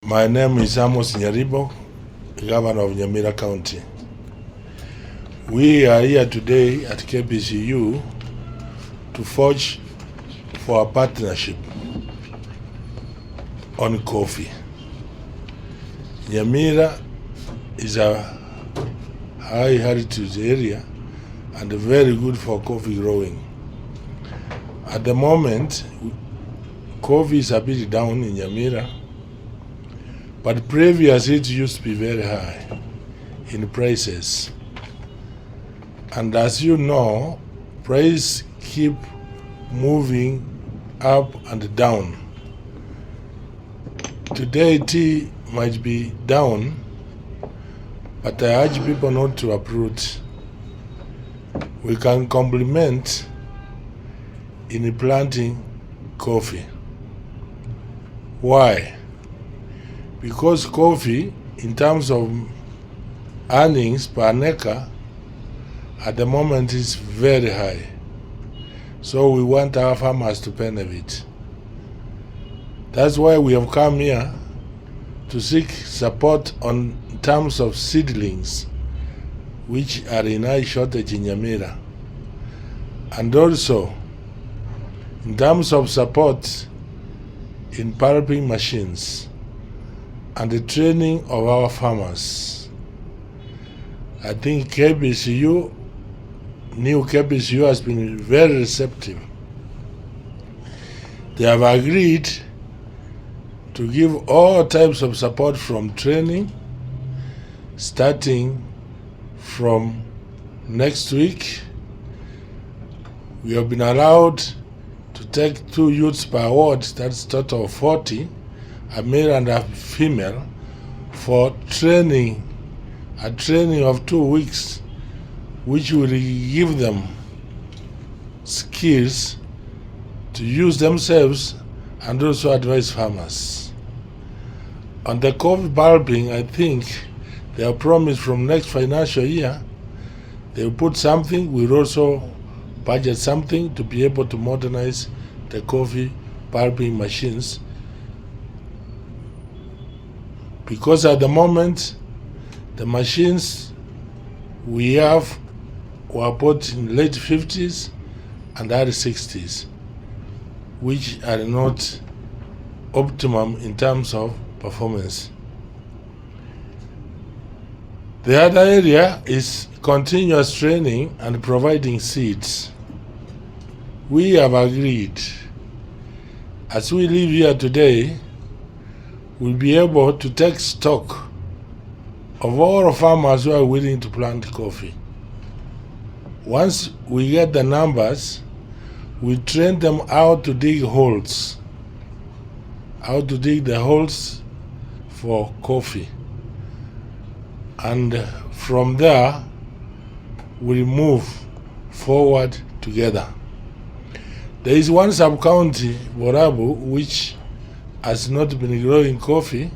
My name is Amos Nyaribo, Governor of Nyamira County. We are here today at KBCU to forge for a partnership on coffee. Nyamira is a high heritage area and very good for coffee growing. At the moment, coffee is a bit down in Nyamira, but previously it used to be very high in prices. And as you know, price keep moving up and down. Today tea might be down, but I urge people not to uproot. We can complement in planting coffee. Why? Because coffee, in terms of earnings per acre, at the moment is very high. So we want our farmers to benefit. That's why we have come here to seek support on terms of seedlings, which are in high shortage in Nyamira. And also, in terms of support in pulping machines and the training of our farmers. I think new KBCU has been very receptive. They have agreed to give all types of support from training, starting from next week. We have been allowed to take 2 youths per ward, that's total of 40, a male and a female, for training, a training of 2 weeks, which will give them skills to use themselves and also advise farmers. On the coffee bulbing, I think they have promised from next financial year, they will put something. We'll also budget something to be able to modernize the coffee bulbing machines. Because at the moment, the machines we have were bought in late 50s and early 60s, which are not optimum in terms of performance. The other area is continuous training and providing seeds. We have agreed, as we live here today, we'll be able to take stock of all farmers who are willing to plant coffee. Once we get the numbers, we train them how to dig holes, how to dig the holes for coffee. And from there, we move forward together. There is one sub-county, Borabu, which has not been growing coffee,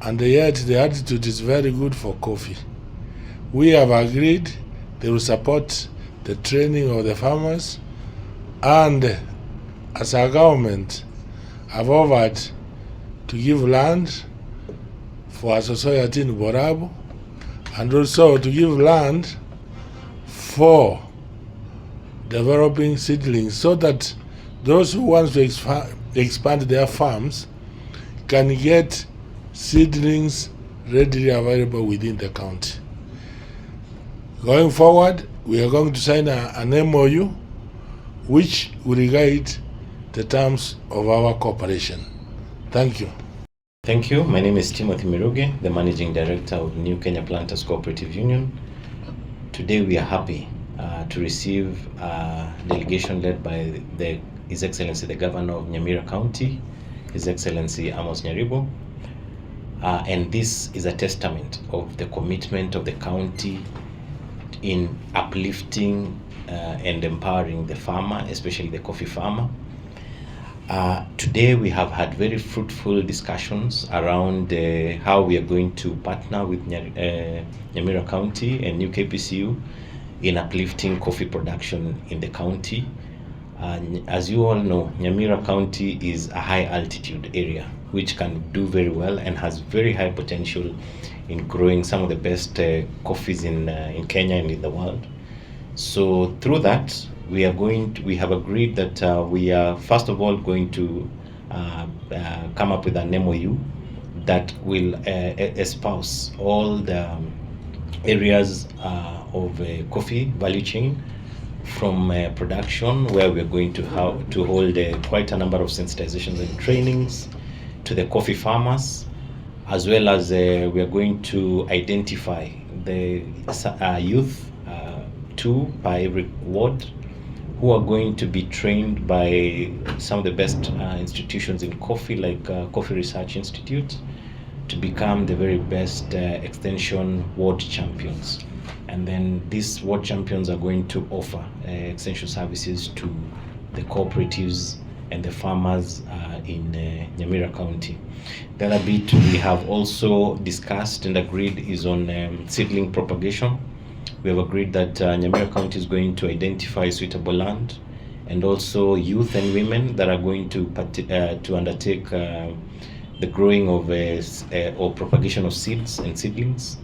and yet the attitude is very good for coffee. We have agreed they will support the training of the farmers, and as a government have offered to give land for a society in Borabu, and also to give land for developing seedlings so that those who want to expand their farms can get seedlings readily available within the county. Going forward, we are going to sign an MOU which will guide the terms of our cooperation. Thank you. Thank you. My name is Timothy Miruge, the Managing Director of New Kenya Planters Cooperative Union. Today we are happy to receive a delegation led by His Excellency the Governor of Nyamira County, His Excellency Amos Nyaribo. And this is a testament of the commitment of the county in uplifting and empowering the farmer, especially the coffee farmer. Today we have had very fruitful discussions around how we are going to partner with Nyamira County and new KPCU in uplifting coffee production in the county. As you all know, Nyamira County is a high altitude area. which can do very well and has very high potential in growing some of the best coffees in Kenya and in the world. So through that, we have agreed that we are first of all going to come up with an MOU that will espouse all the areas of coffee value chain, from production, where we're going to hold quite a number of sensitizations and trainings to the coffee farmers, as well as we are going to identify the youth, 2 by every ward, who are going to be trained by some of the best institutions in coffee, like Coffee Research Institute, to become the very best extension ward champions. And then these ward champions are going to offer extension services to the cooperatives and the farmers in Nyamira County. The other bit we have also discussed and agreed is on seedling propagation. We have agreed that Nyamira County is going to identify suitable land, and also youth and women that are going to undertake the growing of or propagation of seeds and seedlings,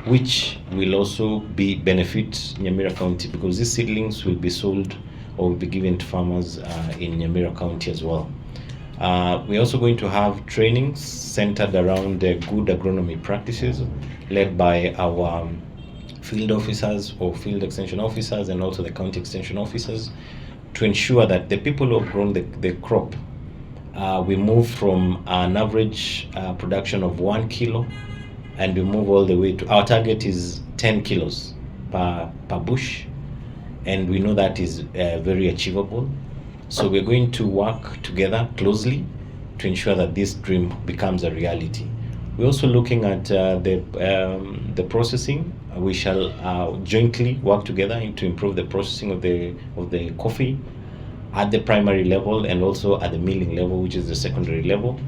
which will also benefit Nyamira County, because these seedlings will be sold or will be given to farmers in Nyamira County as well. We're also going to have trainings centered around good agronomy practices, led by our field officers or field extension officers, and also the county extension officers, to ensure that the people who have grown the crop, we move from an average production of 1 kilo, and we move all the way to, our target is 10 kilos per bush, and we know that is very achievable. So we're going to work together closely to ensure that this dream becomes a reality. We're also looking at the processing. We shall jointly work together to improve the processing of the coffee at the primary level, and also at the milling level, which is the secondary level.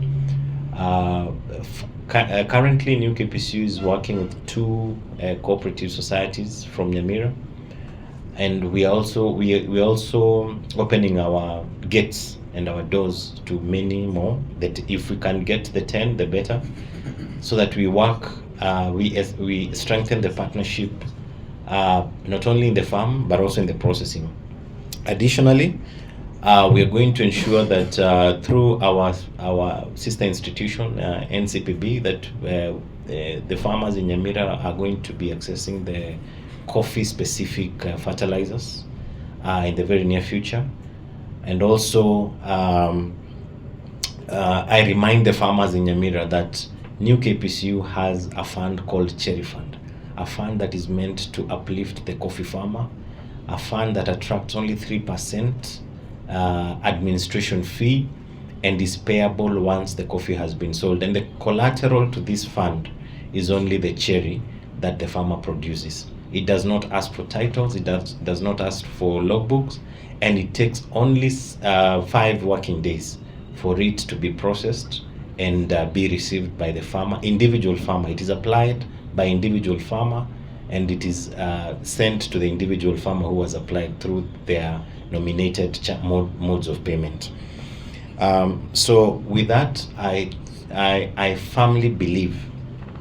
Currently, New KPCU is working with 2 cooperative societies from Nyamira, and we are also opening our gates and our doors to many more. That if we can get the 10, the better, so that we work. We strengthen the partnership, not only in the farm but also in the processing. Additionally, we are going to ensure that through our sister institution, NCPB, that the farmers in Nyamira are going to be accessing the coffee-specific fertilizers in the very near future. And also, I remind the farmers in Nyamira that New KPCU has a fund called Cherry Fund, a fund that is meant to uplift the coffee farmer, a fund that attracts only 3% administration fee, and is payable once the coffee has been sold. And the collateral to this fund is only the cherry that the farmer produces. It does not ask for titles, it does not ask for logbooks, and it takes only 5 working days for it to be processed and be received by the farmer, individual farmer. It is applied by individual farmer, and it is sent to the individual farmer who has applied through their nominated modes of payment. So with that, I firmly believe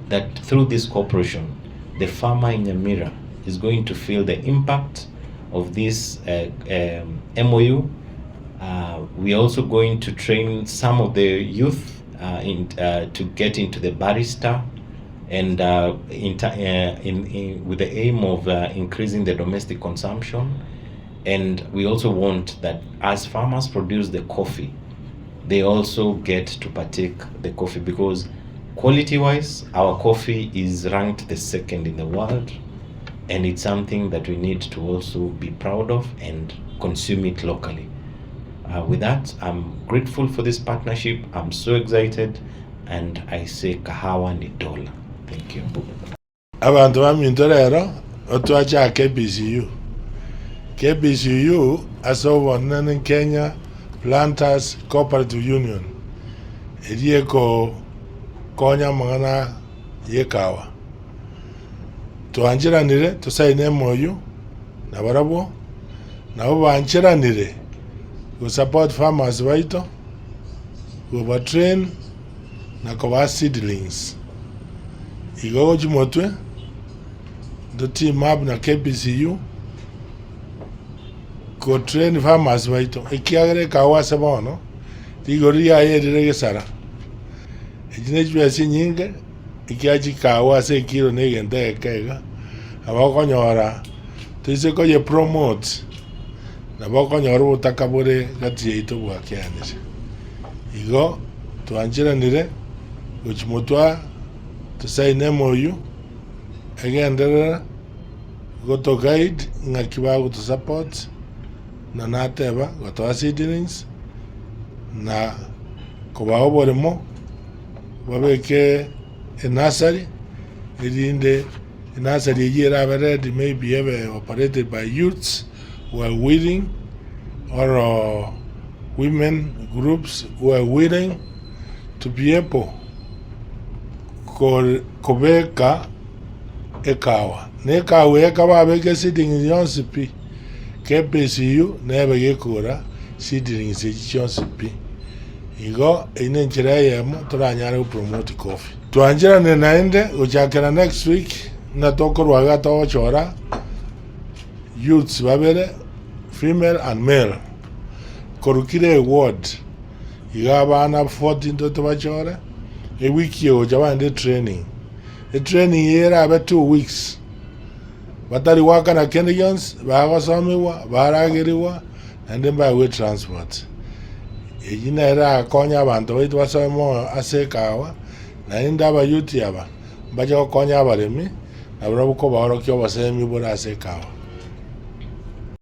that through this cooperation, the farmer in Nyamira is going to feel the impact of this MOU. We are also going to train some of the youth to get into the barista, and with the aim of increasing the domestic consumption. And we also want that as farmers produce the coffee, they also get to partake the coffee, because quality-wise, our coffee is ranked the 2nd in the world, and it's something that we need to also be proud of and consume it locally. With that, I'm grateful for this partnership. I'm so excited, and I say kahawa ni dola. Thank you. Abantu baminto lero otwacha KPCU. KPCU asobona in Kenya Planters Cooperative Union. Edieko konya mangana yekawa. Tuanjiranire tusaine MOU na barabo na banchiranire to support farmers baito, to train na koba seedlings igo jumotwe the team up na KPCU ko train farmers baito ikiagere kawa sabono tigoria yedire gesara ejine jwesi nyinge ikiaji kawa se kilo negende kega abakonyora tise ko ye promote na bakonyora utakabure gati ito bwakianire igo tuanjiranire uchimotwa tusaine moyu agendera go to guide ngakibago to support na nateba go to seedlings na kobaho boremo babeke nursery irinde nursery yera already maybe ever operated by youths who are willing or women groups who are willing to be able kobeka ekawa ne kawe ekaba beke seedlings yonsipi KPCU nebe gekura seedlings yonsipi igo ine njira yemo turanyara promote coffee tuanjira ne naende uchakera next week na tokorwa gato chora youths babere female and male korukire ward igaba na 14 to bachora a week yo jabande training the training here about 2 weeks batari waka na Kenyans bagosomiwa baragiriwa and then by way transport ejina era konya abantu baitu basomo asekawa na inda ba yuti aba baje konya abaremi abura buko bahoro kyo basemi bora asekawa